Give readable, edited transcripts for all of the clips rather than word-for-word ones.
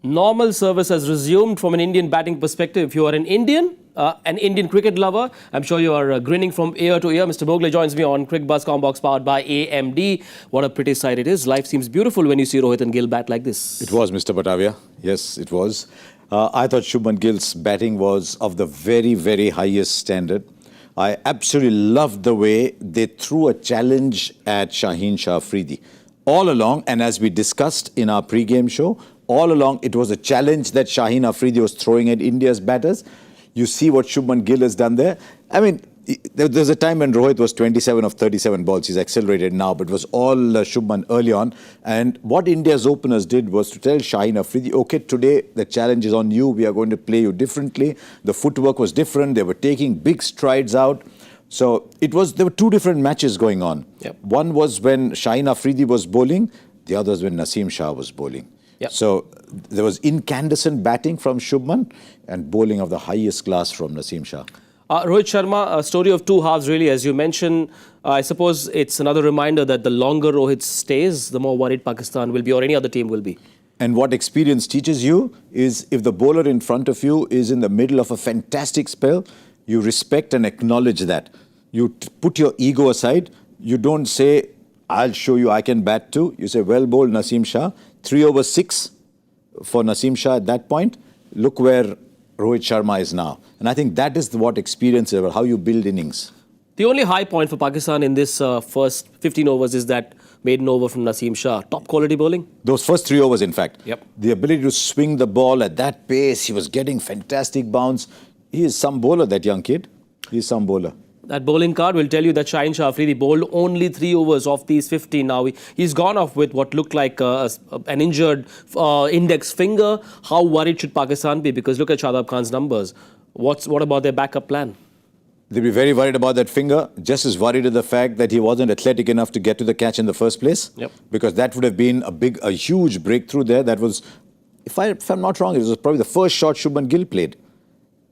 Normal service has resumed from an Indian batting perspective. If you are an Indian cricket lover, I'm sure you are grinning from ear to ear. Mr. Bhogle joins me on Cricbuzz Comm Box powered by AMD. What a pretty sight it is. Life seems beautiful when you see Rohit and Gill bat like this. It was, Mr. Batavia. Yes, it was. I thought Shubman Gill's batting was of the very, very highest standard. I absolutely loved the way they threw a challenge at Shaheen Shah Afridi. All along, and as we discussed in our pre-game show, all along it was a challenge that Shaheen Afridi was throwing at India's batters. You see what Shubman Gill has done there. I mean, there's a time when Rohit was 27 of 37 balls. He's accelerated now, but it was all Shubman early on. And what India's openers did was to tell Shaheen Afridi, okay, today the challenge is on you. We are going to play you differently. The footwork was different. They were taking big strides out. So there were two different matches going on. Yep. One was when Shaheen Afridi was bowling. The other was when Naseem Shah was bowling. Yep. So there was incandescent batting from Shubman and bowling of the highest class from Naseem Shah. Rohit Sharma, a story of two halves really. As you mentioned, I suppose it's another reminder that the longer Rohit stays, the more worried Pakistan will be or any other team will be. And what experience teaches you is if the bowler in front of you is in the middle of a fantastic spell, you respect and acknowledge that. You put your ego aside. You don't say, I'll show you I can bat too. You say, well bowled Naseem Shah. 3 over 6 for Naseem Shah at that point. Look where Rohit Sharma is now. And I think that is what experience is about, how you build innings. The only high point for Pakistan in this first 15 overs is that maiden over from Naseem Shah. Top quality bowling? Those first 3 overs, in fact. Yep. The ability to swing the ball at that pace. He was getting fantastic bounce. He is some bowler, that young kid. He is some bowler. That bowling card will tell you that Shaheen Shah Afridi bowled only 3 overs of these 15. Now he's gone off with what looked like an injured index finger. How worried should Pakistan be? Because look at Shadab Khan's numbers. What about their backup plan? They'll be very worried about that finger. Just as worried at the fact that he wasn't athletic enough to get to the catch in the first place. Yep. Because that would have been a huge breakthrough there. That was, if I'm not wrong, it was probably the first shot Shubman Gill played.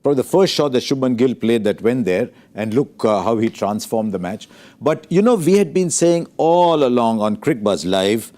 Probably the first shot that Shubman Gill played that went there, and look how he transformed the match. But, you know, we had been saying all along on Cricbuzz Live,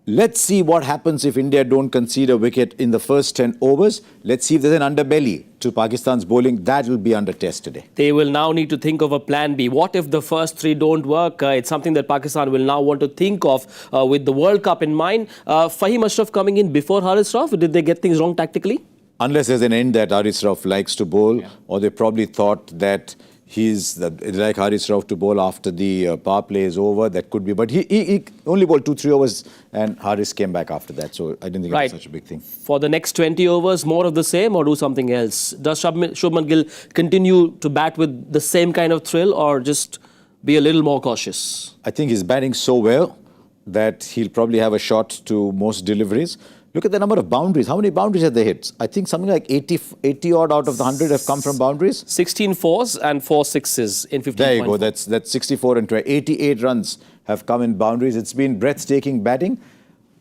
let's see what happens if India don't concede a wicket in the first 10 overs. Let's see if there's an underbelly to Pakistan's bowling. That will be under test today. They will now need to think of a plan B. What if the first 3 don't work? It's something that Pakistan will now want to think of with the World Cup in mind. Fahim Ashraf coming in before Haris Rauf. Did they get things wrong tactically? Unless there's an end that Haris Rauf likes to bowl, or they probably thought that he's like Haris Rauf to bowl after the power play is over. That could be. But he only bowled 2-3 overs and Haris came back after that. So I didn't think it was such a big thing. For the next 20 overs, more of the same or do something else? Does Shubman Gill continue to bat with the same kind of thrill or just be a little more cautious? I think he's batting so well that he'll probably have a shot to most deliveries. Look at the number of boundaries. How many boundaries have they hit? I think something like 80 odd out of the 100 have come from boundaries. 16 fours and 4 sixes in 15. There you go. That's 64 and 20. 88 runs have come in boundaries. It's been breathtaking batting.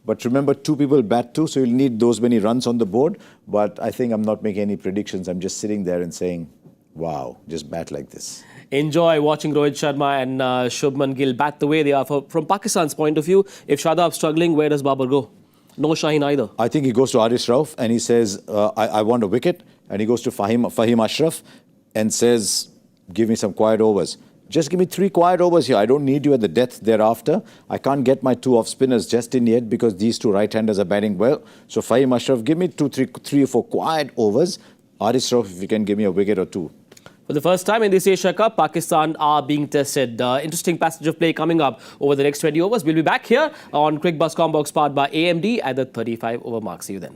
But remember, 2 people bat too, so you'll need those many runs on the board. But I think I'm not making any predictions. I'm just sitting there and saying, wow, just bat like this. Enjoy watching Rohit Sharma and Shubman Gill bat the way they are. From Pakistan's point of view, if Shadab's struggling, where does Babar go? No Shaheen either. I think he goes to Haris Rauf and he says, I want a wicket. And he goes to Fahim Ashraf and says, give me some quiet overs. Just give me 3 quiet overs here. I don't need you at the death thereafter. I can't get my 2 off-spinners just in yet because these 2 right-handers are batting well. So Fahim Ashraf, give me 3 or 4 quiet overs. Haris Rauf, if you can give me a wicket or 2. For the first time in this Asia Cup, Pakistan are being tested. Interesting passage of play coming up over the next 20 overs. We'll be back here on Cricbuzz Comm Box powered by AMD at the 35 over mark. See you then.